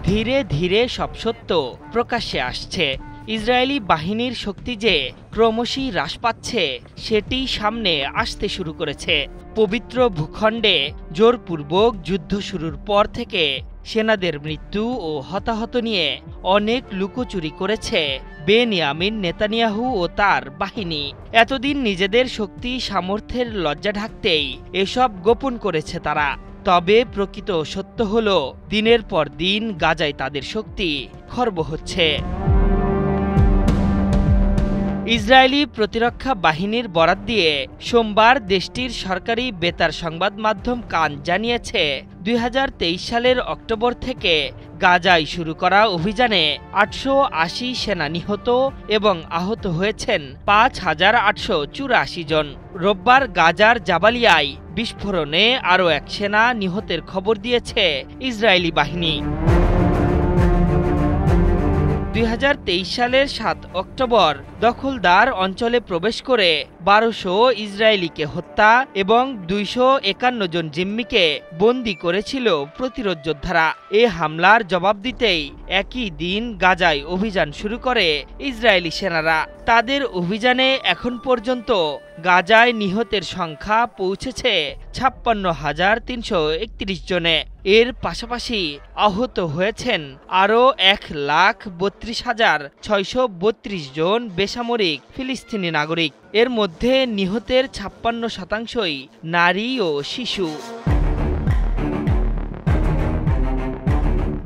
ধীরে ধীরে সব সত্য প্রকাশ্যে আসছে। ইসরায়েলি বাহিনীর শক্তি যে ক্রমশই হ্রাস পাচ্ছে সেটি সামনে আসতে শুরু করেছে। পবিত্র ভূখণ্ডে জোরপূর্বক যুদ্ধ শুরুর পর থেকে সেনাদের মৃত্যু ও হতাহত নিয়ে অনেক লুকোচুরি করেছে বেনিয়ামিন নেতানিয়াহু ও তার বাহিনী। এতদিন নিজেদের শক্তি সামর্থ্যের লজ্জা ঢাকতেই এসব গোপন করেছে তারা। তবে প্রকৃত সত্য হল, দিনের পর দিন গাজায় তাদের শক্তি খর্ব হচ্ছে। ইসরায়েলি প্রতিরক্ষা বাহিনীর বরাত দিয়ে সোমবার দেশটির সরকারি বেতার সংবাদ মাধ্যম কান জানিয়েছে, ২০২৩ সালের অক্টোবর থেকে গাজায় শুরু করা অভিযানে ৮৮০ সেনা নিহত এবং আহত হয়েছেন ৫,৮৮৪ জন। রোববার গাজার জাবালিয়ায় বিস্ফোরণে আরও এক সেনা নিহতের খবর দিয়েছে ইসরায়েলি বাহিনী। ২০২৩ সালের ৭ অক্টোবর দখলদার অঞ্চলে প্রবেশ করে ১২০০ ইসরায়েলিকে হত্যা এবং ২৫১ জন জিম্মিকে বন্দী করেছিল প্রতিরোধ যোদ্ধারা। এ হামলার জবাব দিতেই একই দিন গাজায় অভিযান শুরু করে ইসরায়েলি সেনারা। তাদের অভিযানে এখন পর্যন্ত গাজায় নিহতের সংখ্যা পৌঁছেছে ৫৬,৩৩১ জনে। এর পাশাপাশি আহত হয়েছেন আরও ১,৩২,৬৩২ জন বেসামরিক ফিলিস্তিনি নাগরিক। এর মধ্যে নিহতের ৫৬%ই নারী ও শিশু।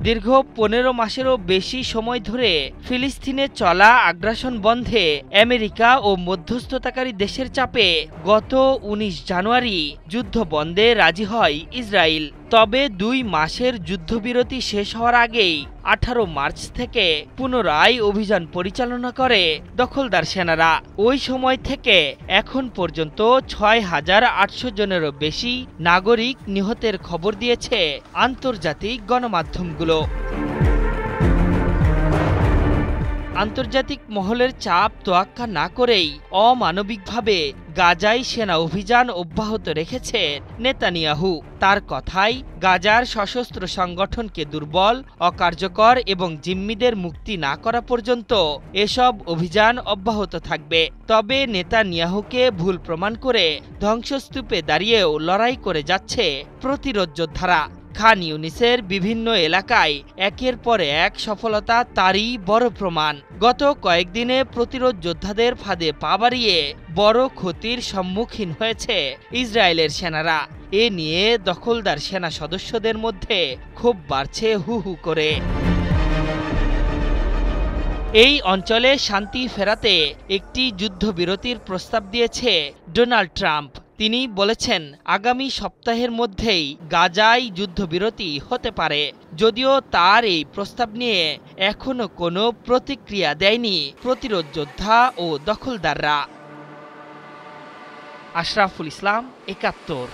দীর্ঘ ১৫ মাসেরও বেশি সময় ধরে ফিলিস্তিনে চলা আগ্রাসন বন্ধে আমেরিকা ও মধ্যস্থতাকারী দেশের চাপে গত ১৯ জানুয়ারি যুদ্ধ বন্ধে রাজি হয় ইসরায়েল। তবে ২ মাসের যুদ্ধবিরতি শেষ হওয়ার আগেই ১৮ মার্চ থেকে পুনরায় অভিযান পরিচালনা করে দখলদার সেনারা। ওই সময় থেকে এখন পর্যন্ত ৬,৮০০ জনেরও বেশি নাগরিক নিহতের খবর দিয়েছে আন্তর্জাতিক গণমাধ্যমগুলো। আন্তর্জাতিক মহলের চাপ তোয়াক্কা না করেই অমানবিকভাবে গাজায় সেনা অভিযান অব্যাহত রেখেছে নেতানিয়াহু। তার কথায়, গাজার সশস্ত্র সংগঠনকে দুর্বল, অকার্যকর এবং জিম্মিদের মুক্তি না করা পর্যন্ত এসব অভিযান অব্যাহত থাকবে। তবে নেতানিয়াহুকে ভুল প্রমাণ করে ধ্বংসস্তূপে দাঁড়িয়েও লড়াই করে যাচ্ছে প্রতিরোধ যোদ্ধারা। খান ইউনিসের বিভিন্ন এলাকায় একের পর এক সফলতা তারই বড় প্রমাণ। গত কয়েকদিনে প্রতিরোধ যোদ্ধাদের ফাঁদে পা বাড়িয়ে বড় ক্ষতির সম্মুখীন হয়েছে ইসরায়েলের সেনারা। এ নিয়ে দখলদার সেনা সদস্যদের মধ্যে ক্ষোভ বাড়ছে হু হু করে। এই অঞ্চলে শান্তি ফেরাতে একটি যুদ্ধবিরতির প্রস্তাব দিয়েছে ডোনাল্ড ট্রাম্প। তিনি বলেছেন, আগামী সপ্তাহের মধ্যেই গাজায় যুদ্ধবিরতি হতে পারে। যদিও তার এই প্রস্তাব নিয়ে এখনো কোনো প্রতিক্রিয়া দেয়নি প্রতিরোধ যোদ্ধা ও দখলদাররা। আশরাফুল ইসলাম, ৭১।